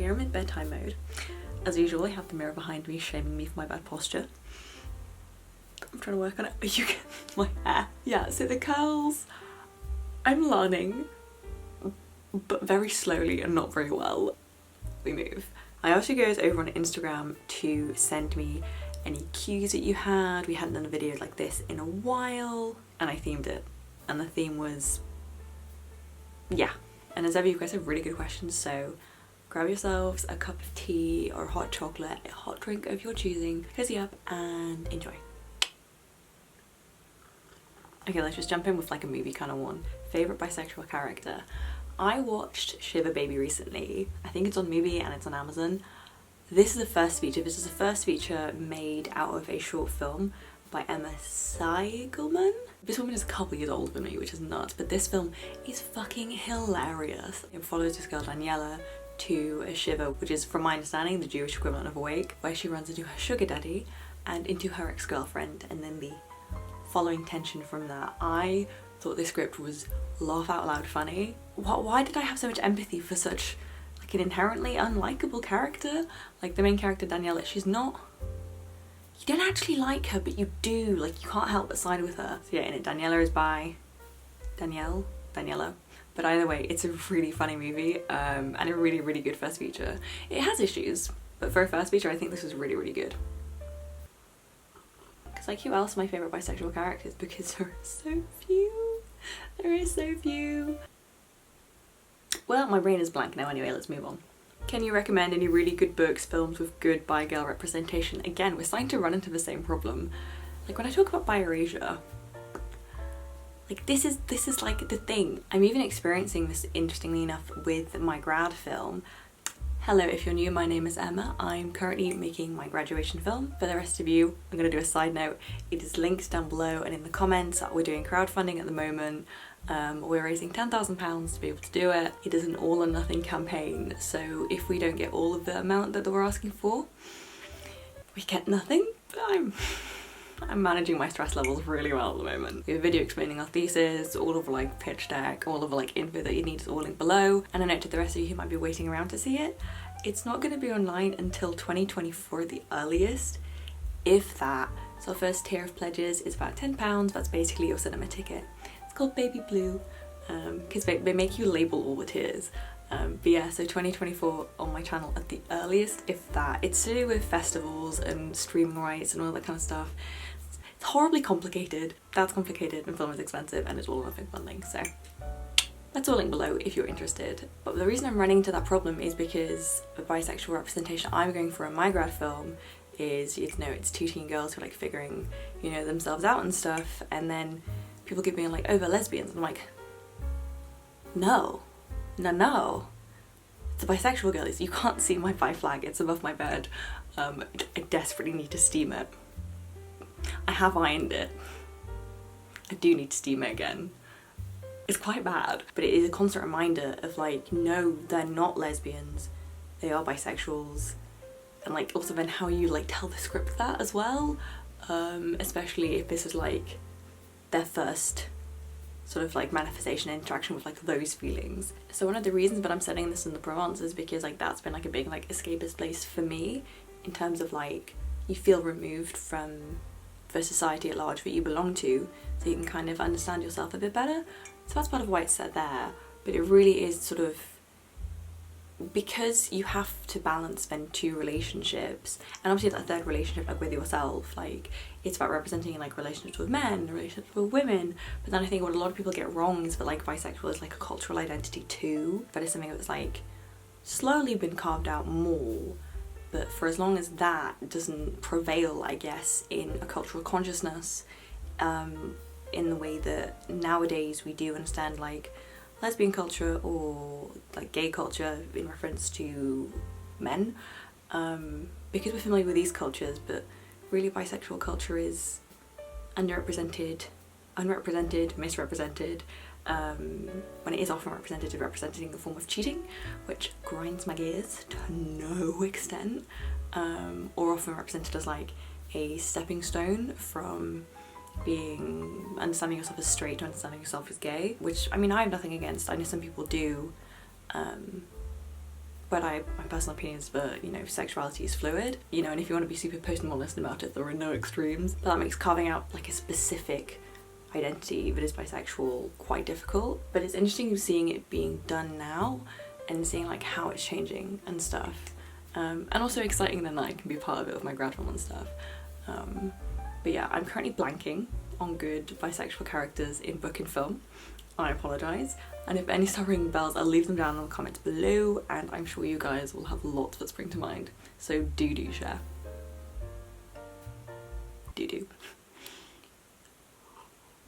here I'm in bedtime mode. As usual, I have the mirror behind me shaming me for my bad posture. I'm trying to work on it. You get my hair. Yeah, so the curls, I'm learning, but very slowly and not very well. We move. I asked you guys over on Instagram to send me any cues that you had. We hadn't done a video like this in a while, and I themed it. And the theme was, yeah. And as ever, you guys have really good questions, so grab yourselves a cup of tea or hot chocolate, a hot drink of your choosing, cozy up and enjoy. Okay, let's just jump in with like a movie kind of one. Favourite bisexual character. I watched Shiver Baby recently. I think it's on Mubi and it's on Amazon. This is the first feature. This is the first feature made out of a short film by Emma Seigelman. This woman is a couple years older than me, which is nuts, but this film is fucking hilarious. It follows this girl Daniela to a shiver, which is, from my understanding, the Jewish equivalent of a wake, where she runs into her sugar daddy and into her ex-girlfriend, and then the following tension from that. I thought this script was laugh out loud funny. Why did I have so much empathy for such like an inherently unlikable character? Like the main character Daniela, she's not, you don't actually like her, but you do, like you can't help but side with her. So yeah, in it Daniela is by Daniela. But either way, it's a really funny movie and a really, really good first feature. It has issues, but for a first feature I think this was really, really good. Because like who else are my favourite bisexual characters? Because there are so few. There is so few. Well, my brain is blank now anyway, let's move on. Can you recommend any really good books, films with good bi-girl representation? Again, we're starting to run into the same problem. Like when I talk about bi-erasure, like this is like the thing. I'm even experiencing this, interestingly enough, with my grad film. Hello, if you're new, my name is Emma. I'm currently making my graduation film. For the rest of you, I'm going to do a side note. It is linked down below and in the comments. We're doing crowdfunding at the moment. We're raising £10,000 to be able to do it. It is an all or nothing campaign, so if we don't get all of the amount that we're asking for, we get nothing. But I'm managing my stress levels really well at the moment. We have a video explaining our thesis, all of like pitch deck, all of like info that you need is all linked below. And a note to the rest of you who might be waiting around to see it. It's not going to be online until 2024 at the earliest, if that. So our first tier of pledges is about £10. That's basically your cinema ticket. It's called Baby Blue because they make you label all the tiers. But yeah, so 2024 on my channel at the earliest, if that. It's to do with festivals and streaming rights and all that kind of stuff. It's horribly complicated. That's complicated and film is expensive and it's all or nothing funding, so that's all linked below if you're interested. But the reason I'm running into that problem is because the bisexual representation I'm going for in my grad film is, you know, it's two teen girls who are like figuring, you know, themselves out and stuff, and then people keep being like, oh, they're lesbians. And I'm like, no. It's a bisexual girl. You can't see my bi flag, it's above my bed. I desperately need to steam it. I have ironed it. I do need to steam it again. It's quite bad, but it is a constant reminder of like, no, they're not lesbians, they are bisexuals. And like also then how you like tell the script that as well, especially if this is like their first sort of like manifestation and interaction with like those feelings. So one of the reasons that I'm setting this in the Provence is because like that's been like a big like escapist place for me, in terms of like you feel removed from the society at large that you belong to, so you can kind of understand yourself a bit better. So that's part of why it's set there, but it really is sort of because you have to balance then two relationships, and obviously that third relationship like with yourself, like it's about representing like relationships with men, relationships with women. But then I think what a lot of people get wrong is that like bisexual is like a cultural identity too. That is something that's like slowly been carved out more, but for as long as that doesn't prevail, I guess, in a cultural consciousness, in the way that nowadays we do understand like lesbian culture or like gay culture in reference to men, because we're familiar with these cultures, but really bisexual culture is underrepresented, unrepresented, misrepresented. When it is often represented in the form of cheating, which grinds my gears to no extent, or often represented as like a stepping stone from understanding yourself as straight to understanding yourself as gay, which I mean I have nothing against. I know some people do, but my personal opinion is that, you know, sexuality is fluid, you know, and if you want to be super postmodernist about it, there are no extremes. But that makes carving out like a specific identity that is bisexual quite difficult. But it's interesting seeing it being done now and seeing like how it's changing and stuff. And also exciting then that I can be part of it with my grad film and stuff. But yeah, I'm currently blanking on good bisexual characters in book and film. I apologise. And if any start ringing bells, I'll leave them down in the comments below, and I'm sure you guys will have lots that spring to mind. So do share. Do.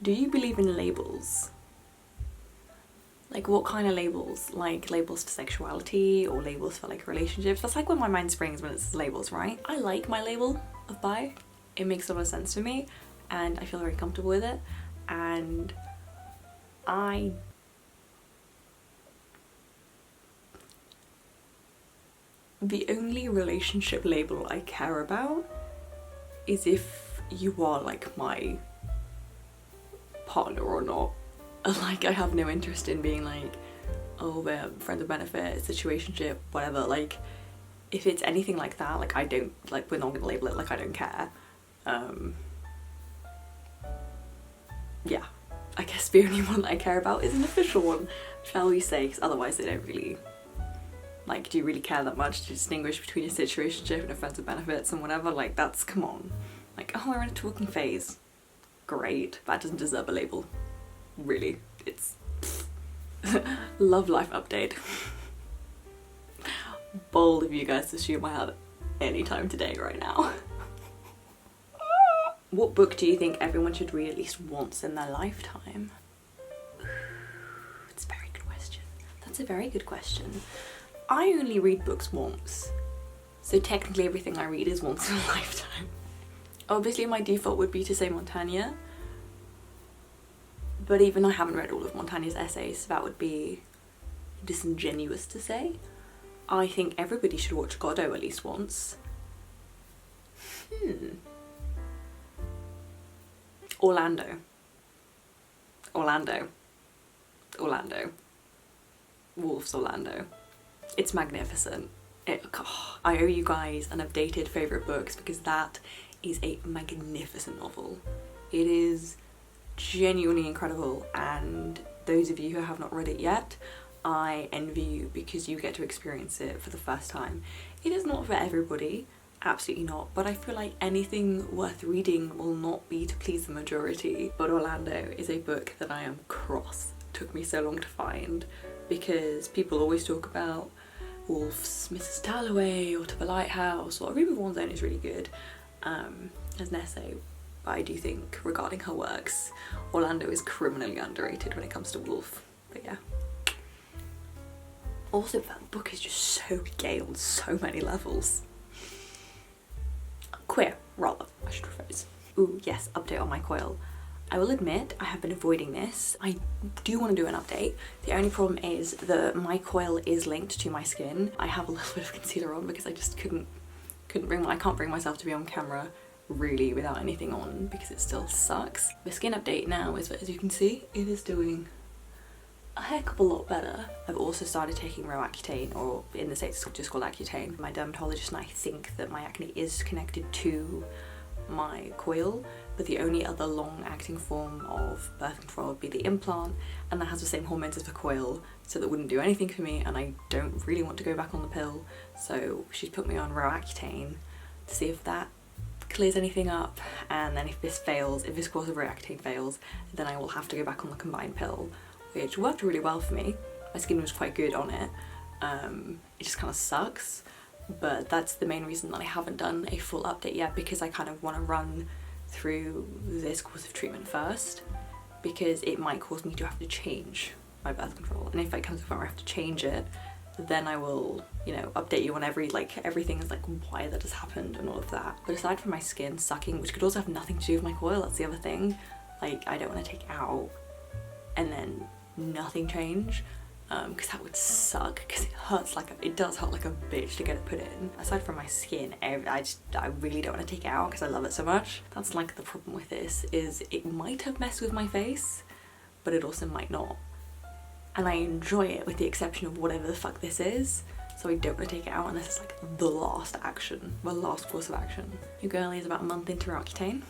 Do you believe in labels? Like what kind of labels? Like labels for sexuality or labels for like relationships? That's like when my mind springs when it's labels, right? I like my label of bi. It makes a lot of sense to me and I feel very comfortable with it. And the only relationship label I care about is if you are like my partner or not. Like I have no interest in being like, oh, we're friends with benefit, situationship, whatever. Like if it's anything like that, like I don't, like we're not gonna label it, like I don't care. Yeah, I guess the only one that I care about is an official one, shall we say, because otherwise they don't really, like, do you really care that much to distinguish between a situationship and a friends with benefits and whatever? Like that's, come on. Like, oh, we're in a talking phase. Great, that doesn't deserve a label. Really, it's love life update. Bold of you guys to assume I have any time today right now. What book do you think everyone should read at least once in their lifetime? It's a very good question. That's a very good question. I only read books once, so technically everything I read is once in a lifetime. Obviously my default would be to say Montaigne, but even I haven't read all of Montaigne's essays, so that would be disingenuous to say. I think everybody should watch Godot at least once. Orlando. Wolf's Orlando. It's magnificent. I owe you guys an updated favourite books because that is a magnificent novel. It is genuinely incredible, and those of you who have not read it yet, I envy you because you get to experience it for the first time. It is not for everybody, absolutely not, but I feel like anything worth reading will not be to please the majority. But Orlando is a book that I am cross. It took me so long to find because people always talk about Woolf's Mrs. Dalloway or To the Lighthouse, or Ruby Warren Zone is really good as an essay, but I do think regarding her works, Orlando is criminally underrated when it comes to Woolf. But yeah. Also, that book is just so gay on so many levels. Queer, rather, I should rephrase. Ooh, yes, update on my coil. I will admit I have been avoiding this. I do want to do an update. The only problem is that my coil is linked to my skin. I have a little bit of concealer on because I just I can't bring myself to be on camera really without anything on because it still sucks. The skin update now is that, as you can see, it is doing a heck of a lot better. I've also started taking Roaccutane, or in the States it's just called Accutane. My dermatologist and I think that my acne is connected to my coil, but the only other long-acting form of birth control would be the implant, and that has the same hormones as the coil, so that wouldn't do anything for me, and I don't really want to go back on the pill, so she's put me on Roaccutane to see if that clears anything up, and then if this course of Roaccutane fails, then I will have to go back on the combined pill, which worked really well for me. My skin was quite good on it. It just kind of sucks, but that's the main reason that I haven't done a full update yet, because I kind of want to run through this course of treatment first, because it might cause me to have to change my birth control, and if it comes to the point where I have to change it, then I will, you know, update you on everything is like why that has happened and all of that. But aside from my skin sucking, which could also have nothing to do with my coil, that's the other thing, like I don't want to take out and then nothing change, because that would suck, because it does hurt like a bitch to get it put in. Aside from my skin, I really don't want to take it out because I love it so much. That's like the problem with this, is it might have messed with my face, but it also might not. And I enjoy it with the exception of whatever the fuck this is. so I don't want to take it out unless it's like the last course of action. Your girlie is about a month into Roccutane.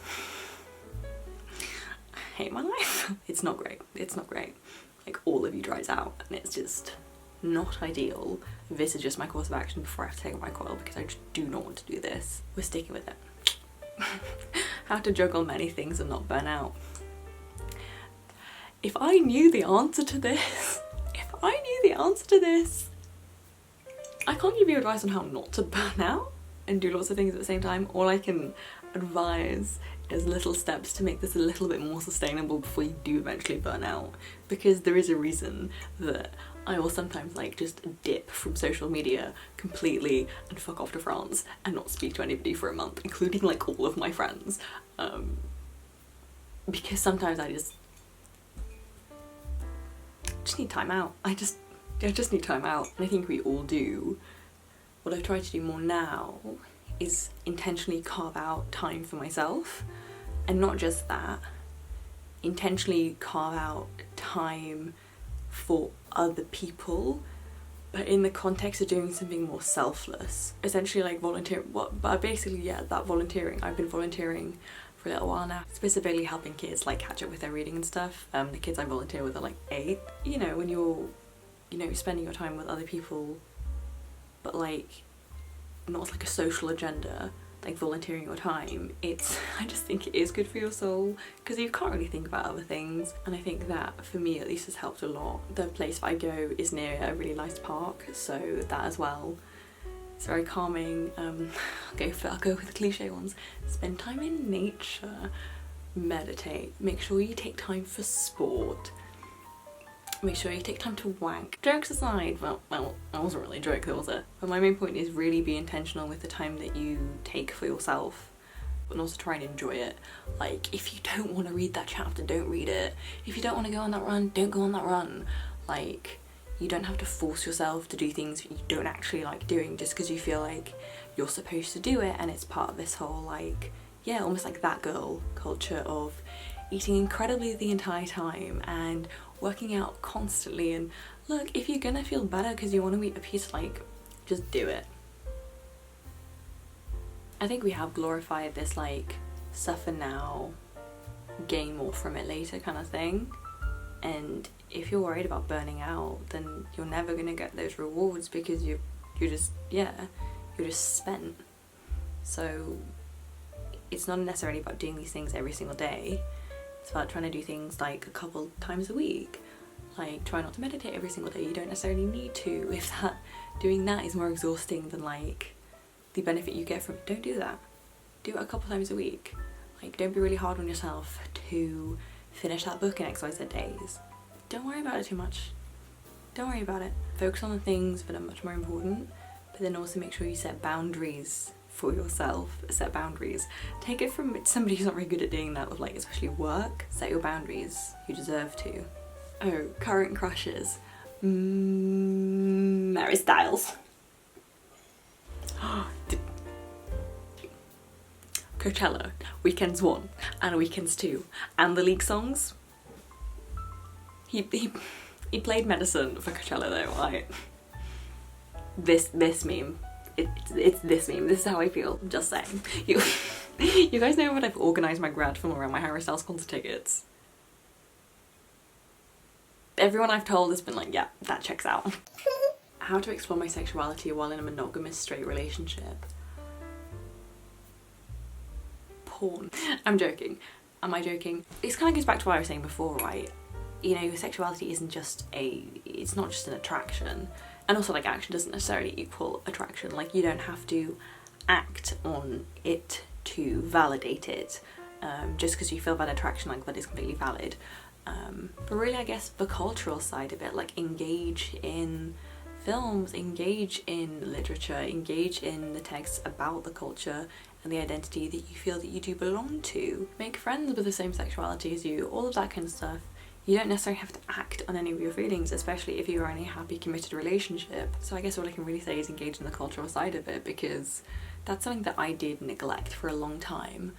I hate my life. It's not great. It's not great. Like, all of you dries out and it's just not ideal. This is just my course of action before I have to take my coil because I just do not want to do this. We're sticking with it. How to juggle many things and not burn out. If I knew the answer to this, I can't give you advice on how not to burn out and do lots of things at the same time. All I can advise is little steps to make this a little bit more sustainable before you do eventually burn out, because there is a reason that I will sometimes like just dip from social media completely and fuck off to France and not speak to anybody for a month, including like all of my friends, because sometimes I just need time out. I just need time out, and I think we all do. What I've tried to do more now is intentionally carve out time for myself, and not just that, intentionally carve out time for other people, but in the context of doing something more selfless. Essentially like volunteer, but basically, yeah, that volunteering. I've been volunteering for a little while now, specifically helping kids like catch up with their reading and stuff. The kids I volunteer with are like 8. You know, when you're, you know, spending your time with other people, but like not like a social agenda, like volunteering your time, I just think it is good for your soul, because you can't really think about other things, and I think that for me at least has helped a lot. The place I go is near a really nice park, so that as well. It's very calming. I'll go with the cliche ones. Spend time in nature, meditate, make sure you take time for sport, make sure you take time to wank. Jokes aside, well, that wasn't really a joke though, was it? But my main point is really be intentional with the time that you take for yourself, and also try and enjoy it. Like, if you don't want to read that chapter, don't read it. If you don't want to go on that run, don't go on that run. Like, you don't have to force yourself to do things that you don't actually like doing just because you feel like you're supposed to do it, and it's part of this whole like, yeah, almost like that girl culture of eating incredibly the entire time and working out constantly. And look, if you're gonna feel better because you want to eat a piece, like, just do it. I think we have glorified this like suffer now, gain more from it later kind of thing, and if you're worried about burning out, then you're never gonna get those rewards because you're just spent. So it's not necessarily about doing these things every single day. It's about trying to do things like a couple times a week. Like, try not to meditate every single day. You don't necessarily need to. If doing that is more exhausting than like the benefit you get from it, don't do that. Do it a couple times a week. Like, don't be really hard on yourself to finish that book in XYZ days. Don't worry about it too much. Don't worry about it. Focus on the things that are much more important, but then also make sure you set boundaries for yourself. Set boundaries. Take it from somebody who's not very good at doing that with like especially work. Set your boundaries. You deserve to. Oh, current crushes. Mary Styles. Coachella, Weekends 1 and Weekends 2, and the League songs. He played Medicine for Coachella though, right? This meme. It's this meme. This is how I feel. Just saying. You guys know what I've organised my grad film around my Harry Styles concert tickets. Everyone I've told has been like, yeah, that checks out. How to explore my sexuality while in a monogamous straight relationship. Porn. I'm joking. Am I joking? This kind of goes back to what I was saying before, right? You know, sexuality isn't just it's not just an attraction. And also, like, action doesn't necessarily equal attraction. Like, you don't have to act on it to validate it. Just because you feel that attraction, like, that is completely valid. But really, I guess the cultural side of it, like, engage in films, engage in literature, engage in the texts about the culture and the identity that you feel that you do belong to. Make friends with the same sexuality as you, all of that kind of stuff. You don't necessarily have to act on any of your feelings, especially if you're in a happy, committed relationship. So I guess what I can really say is engage in the cultural side of it, because that's something that I did neglect for a long time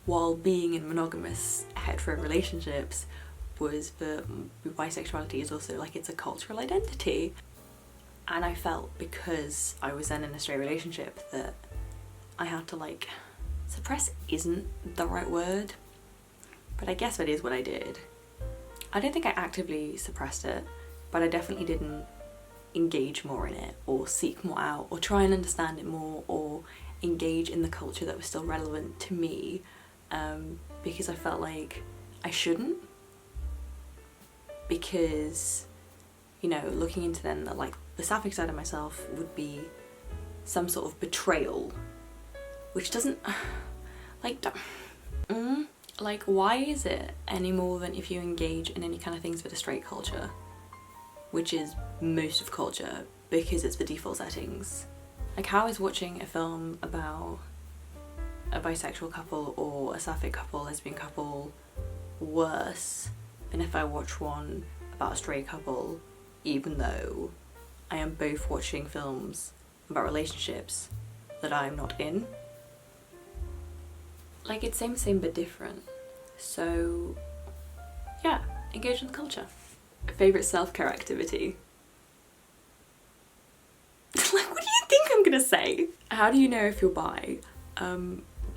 while being in monogamous hetero relationships, was that bisexuality is also like, it's a cultural identity. And I felt because I was then in a straight relationship that I had to like, suppress isn't the right word, but I guess that is what I did. I don't think I actively suppressed it, but I definitely didn't engage more in it or seek more out or try and understand it more or engage in the culture that was still relevant to me, because I felt like I shouldn't, because, you know, looking into then that like the sapphic side of myself would be some sort of betrayal, which doesn't like why is it any more than if you engage in any kind of things with a straight culture, which is most of culture because it's the default settings. Like how is watching a film about a bisexual couple or a sapphic couple, lesbian couple worse than if I watch one about a straight couple, even though I am both watching films about relationships that I'm not in? Like it's same but different. So yeah, engage in the culture. Favourite self-care activity? Like what do you think I'm gonna say? How do you know if you're bi?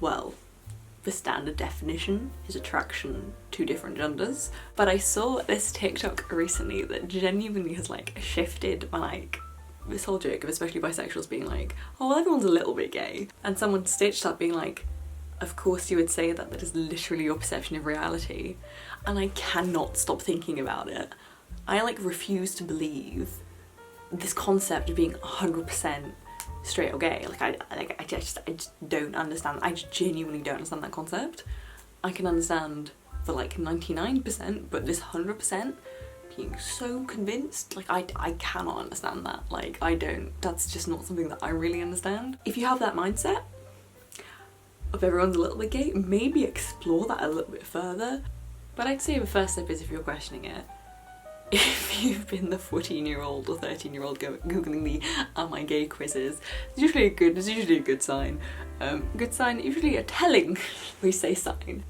Well, the standard definition is attraction to different genders, but I saw this TikTok recently that genuinely has like shifted my like this whole joke of especially bisexuals being like, oh well, everyone's a little bit gay, and someone stitched up being like, of course you would say that, that is literally your perception of reality. And I cannot stop thinking about it. I like refuse to believe this concept of being 100% straight or gay. Like I just don't understand. I just genuinely don't understand that concept. I can understand the like 99%, but this 100% being so convinced, like I cannot understand that. Like I don't, that's just not something that I really understand. If you have that mindset of everyone's a little bit gay, maybe explore that a little bit further. But I'd say the first step is, if you're questioning it, if you've been the 14-year-old or 13-year-old googling the am I gay quizzes, it's usually a good sign. Good sign, usually a telling we say sign.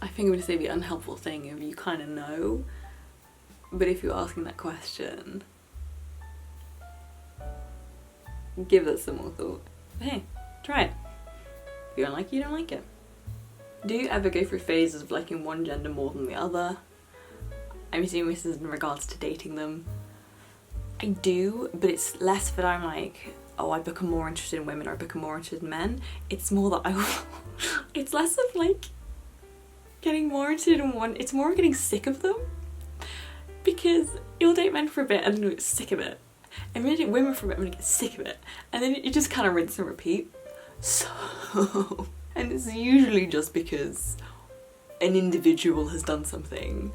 I think I'm gonna say the unhelpful thing if you kind of know, but if you're asking that question, give it some more thought. But hey, try it. If you don't like it, you don't like it. Do you ever go through phases of liking one gender more than the other? I'm assuming this is in regards to dating them. I do, but it's less that I'm like, oh, I become more interested in women or I become more interested in men. It's more that it's less of like getting more interested in one, it's more getting sick of them. Because you'll date men for a bit and then you get sick of it. And then you date women for a bit and you get sick of it. And then you just kind of rinse and repeat. So, and it's usually just because an individual has done something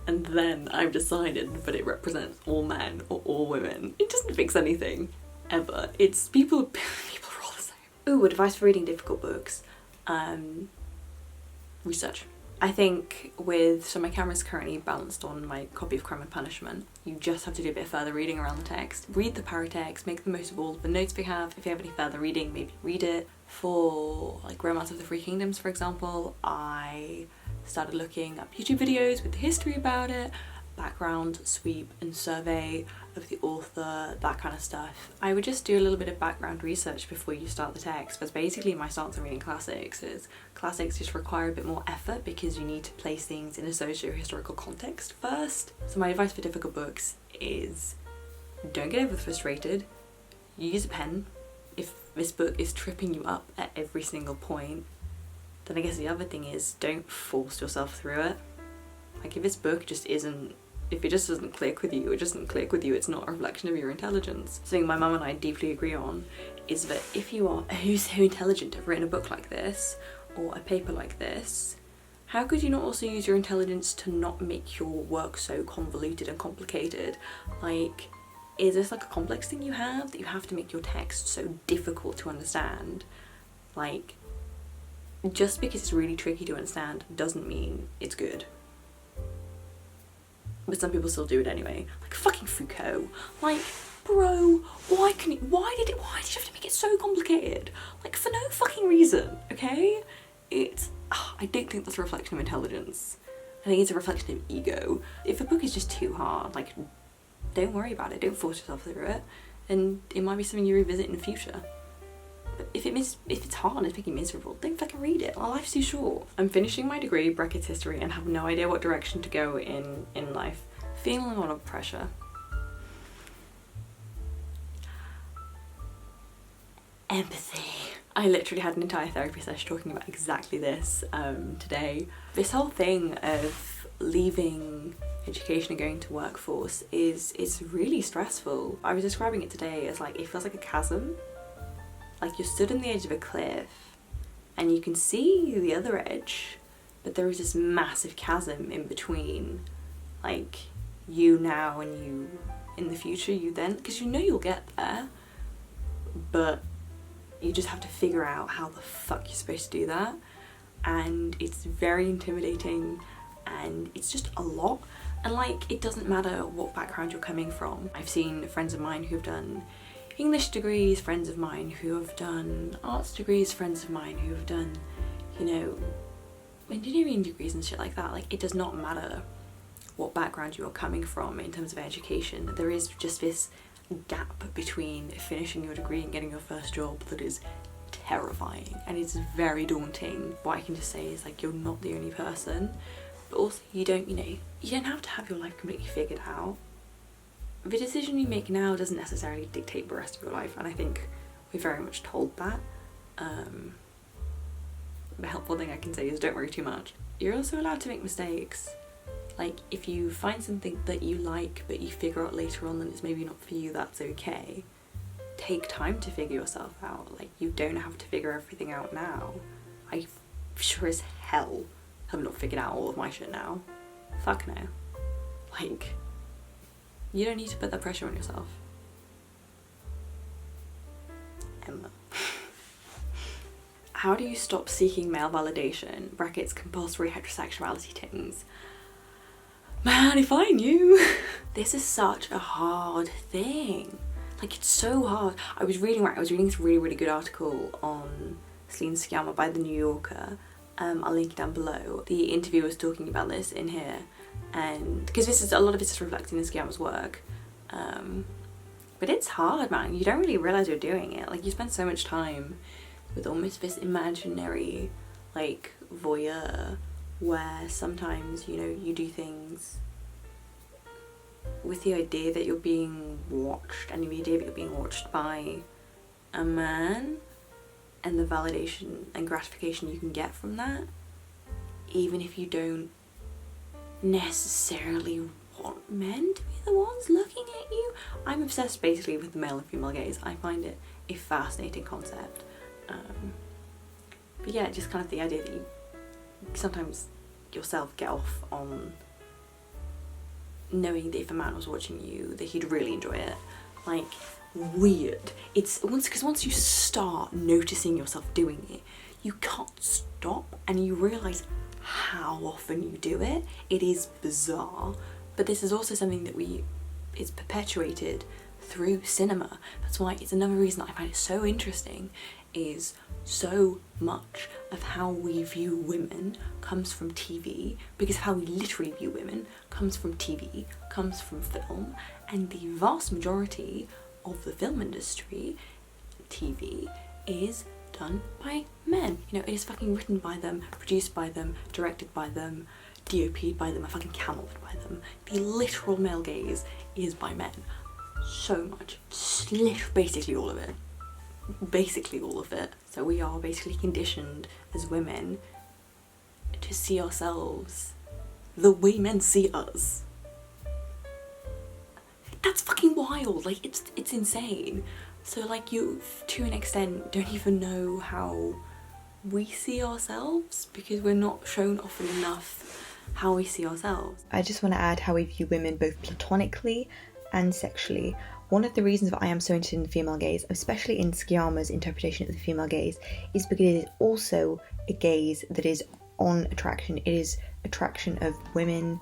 and then I've decided that it represents all men or all women. It doesn't fix anything, ever. It's people are all the same. Ooh, advice for reading difficult books. Research. I think so my camera's currently balanced on my copy of Crime and Punishment. You just have to do a bit further reading around the text. Read the paratext, make the most of all the notes we have. If you have any further reading, maybe read it. For like Romance of the Three Kingdoms, for example, I started looking up YouTube videos with the history about it, background sweep and survey of the author, that kind of stuff. I would just do a little bit of background research before you start the text, because basically my stance on reading classics is classics just require a bit more effort because you need to place things in a socio-historical context first. So my advice for difficult books is don't get over frustrated, use a pen. If this book is tripping you up at every single point, then I guess the other thing is don't force yourself through it. Like if this book just isn't, if it just doesn't click with you, it doesn't click with you, it's not a reflection of your intelligence. Something my mum and I deeply agree on is that if you are so intelligent to have written a book like this or a paper like this, how could you not also use your intelligence to not make your work so convoluted and complicated? Like, is this like a complex thing you have that you have to make your text so difficult to understand? Like, just because it's really tricky to understand doesn't mean it's good. But some people still do it anyway. Like fucking Foucault. Like, bro, why did you have to make it so complicated? Like for no fucking reason, okay? I don't think that's a reflection of intelligence. I think it's a reflection of ego. If a book is just too hard, like, don't worry about it, don't force yourself through it. and it might be something you revisit in the future. But if it's hard and it's making you miserable, don't fucking read it. Our life's too short. I'm finishing my degree, brackets history, and have no idea what direction to go in life. Feeling a lot of pressure. Empathy. I literally had an entire therapy session talking about exactly this today. This whole thing of leaving education and going to workforce is really stressful. I was describing it today as like, it feels like a chasm. Like you're stood on the edge of a cliff and you can see the other edge, but there is this massive chasm in between, like you now and you in the future, you then, because you know you'll get there, but you just have to figure out how the fuck you're supposed to do that. And it's very intimidating and it's just a lot. And like, it doesn't matter what background you're coming from. I've seen friends of mine who've done English degrees, friends of mine who have done arts degrees, friends of mine who have done, you know, engineering degrees and shit like that. Like, it does not matter what background you are coming from in terms of education. There is just this gap between finishing your degree and getting your first job that is terrifying and it's very daunting. What I can just say is like, you're not the only person, but also you don't have to have your life completely figured out. The decision you make now doesn't necessarily dictate the rest of your life, and I think we're very much told that. The helpful thing I can say is don't worry too much. You're also allowed to make mistakes. Like, if you find something that you like but you figure out later on that it's maybe not for you, that's okay. Take time to figure yourself out. Like, you don't have to figure everything out now. I sure as hell have not figured out all of my shit now. Fuck no. Like, you don't need to put that pressure on yourself. Emma. How do you stop seeking male validation? Brackets, compulsory heterosexuality things. Man, if I knew. This is such a hard thing. Like, it's so hard. I was reading this really, really good article on Celine Sciamma by The New Yorker. I'll link it down below. The interviewer was talking about this in here, and because a lot of this is reflecting in Sciamma's work. But it's hard, man. You don't really realise you're doing it. Like, you spend so much time with almost this imaginary, like, voyeur, where sometimes, you know, you do things with the idea that you're being watched, and the idea that you're being watched by a man, and the validation and gratification you can get from that, even if you don't necessarily want men to be the ones looking at you. I'm obsessed basically with the male and female gaze. I find it a fascinating concept. But yeah, just kind of the idea that you sometimes yourself get off on knowing that if a man was watching you, that he'd really enjoy it. Like, weird. It's once you start noticing yourself doing it, you can't stop, and you realise how often you do it. It is bizarre, but this is also something that it's perpetuated through cinema. That's why it's another reason that I find it so interesting, is so much of how we view women comes from TV, because how we literally view women comes from TV, comes from film, and the vast majority of the film industry, TV, is done by men. You know, it is fucking written by them, produced by them, directed by them, DOP'd by them, a fucking cameled by them. The literal male gaze is by men. So much. Basically all of it. Basically all of it. So we are basically conditioned as women to see ourselves the way men see us. That's fucking wild. Like, it's insane. So like, you to an extent don't even know how we see ourselves, because we're not shown often enough how we see ourselves. I just want to add how we view women both platonically and sexually. One of the reasons that I am so interested in the female gaze, especially in Sciamma's interpretation of the female gaze, is because it is also a gaze that is on attraction. It is attraction of women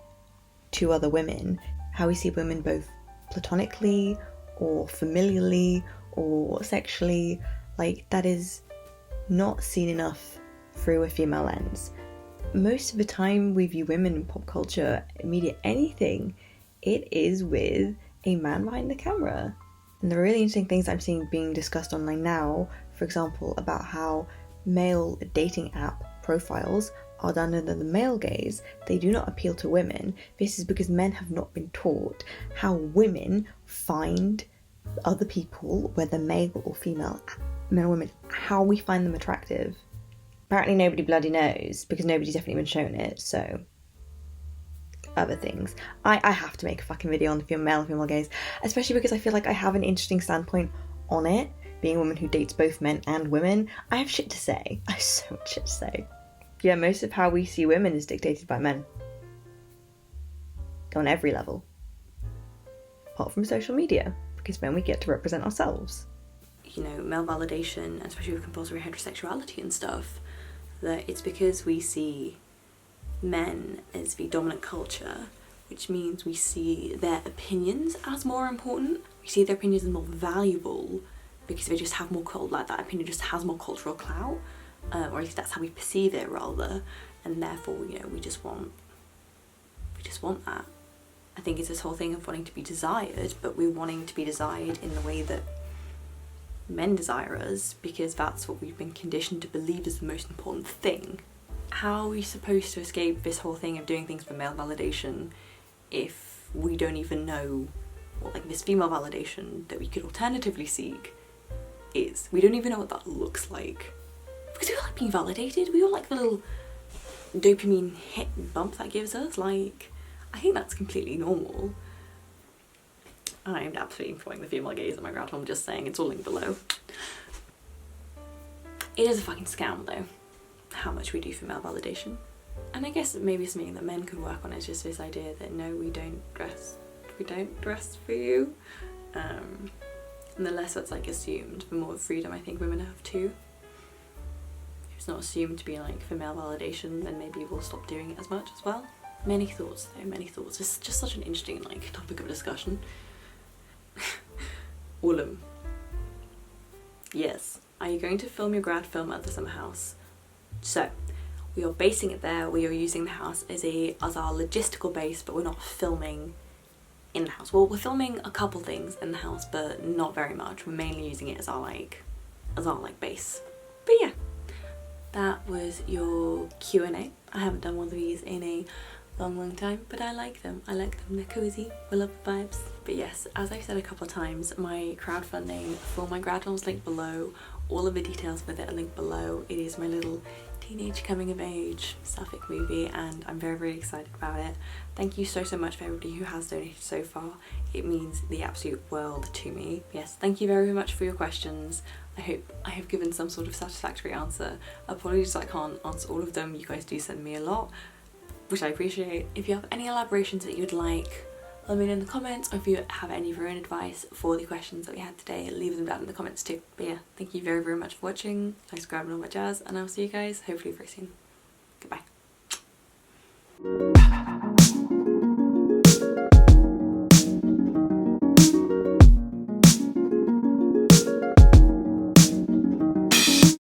to other women. How we see women both platonically or familially or sexually, like, that is not seen enough through a female lens. Most of the time we view women in pop culture, media, anything, it is with a man behind the camera. And the really interesting things I'm seeing being discussed online now, for example, about how male dating app profiles are done under the male gaze, they do not appeal to women. This is because men have not been taught how women find other people, whether male or female, men or women, how we find them attractive. Apparently nobody bloody knows, because nobody's definitely been shown it, so other things. I have to make a fucking video on the male and female gaze, especially because I feel like I have an interesting standpoint on it, being a woman who dates both men and women. I have shit to say. I have so much shit to say. Yeah, most of how we see women is dictated by men. On every level. Apart from social media, because then we get to represent ourselves. You know, male validation, especially with compulsory heterosexuality and stuff, that it's because we see men as the dominant culture, which means we see their opinions as more important. We see their opinions as more valuable because they just have more like that opinion just has more cultural clout, or at least that's how we perceive it rather, and therefore, you know, we just want that. I think it's this whole thing of wanting to be desired, but we're wanting to be desired in the way that men desire us, because that's what we've been conditioned to believe is the most important thing. How are we supposed to escape this whole thing of doing things for male validation if we don't even know what, like, this female validation that we could alternatively seek is? We don't even know what that looks like. Because we all like being validated, we all like the little dopamine hit bump that gives us, like, I think that's completely normal. I'm absolutely enjoying the female gaze at my grad, I'm just saying, it's all linked below. It is a fucking scam though, how much we do for male validation. And I guess maybe something that men could work on is just this idea that no, we don't dress for you. And the less that's like assumed, the more freedom I think women have too. If it's not assumed to be like for male validation, then maybe we'll stop doing it as much as well. Many thoughts though, many thoughts. It's just such an interesting like topic of discussion. All of them. Yes. Are you going to film your grad film at the summer house? So, we are basing it there. We are using the house as our logistical base, but we're not filming in the house. Well, we're filming a couple things in the house, but not very much. We're mainly using it as our base. But yeah, that was your Q&A. I haven't done one of these in a long time, but I like them. They're cozy. We love the vibes. But yes, as I've said a couple of times, my crowdfunding for my grad film is linked below. All of the details with it are linked below. It is my little teenage coming of age sapphic movie, and I'm very, very excited about it. Thank you so much for everybody who has donated so far. It means the absolute world to me. Yes, thank you very, very much for your questions. I hope I have given some sort of satisfactory answer. Apologies I can't answer all of them. You guys do send me a lot, which I appreciate. If you have any elaborations that you'd like, let me know in the comments, or if you have any of your own advice for the questions that we had today, leave them down in the comments too. But yeah, thank you very, very much for watching. Nice grabbing all my jazz, and I'll see you guys hopefully very soon. Goodbye.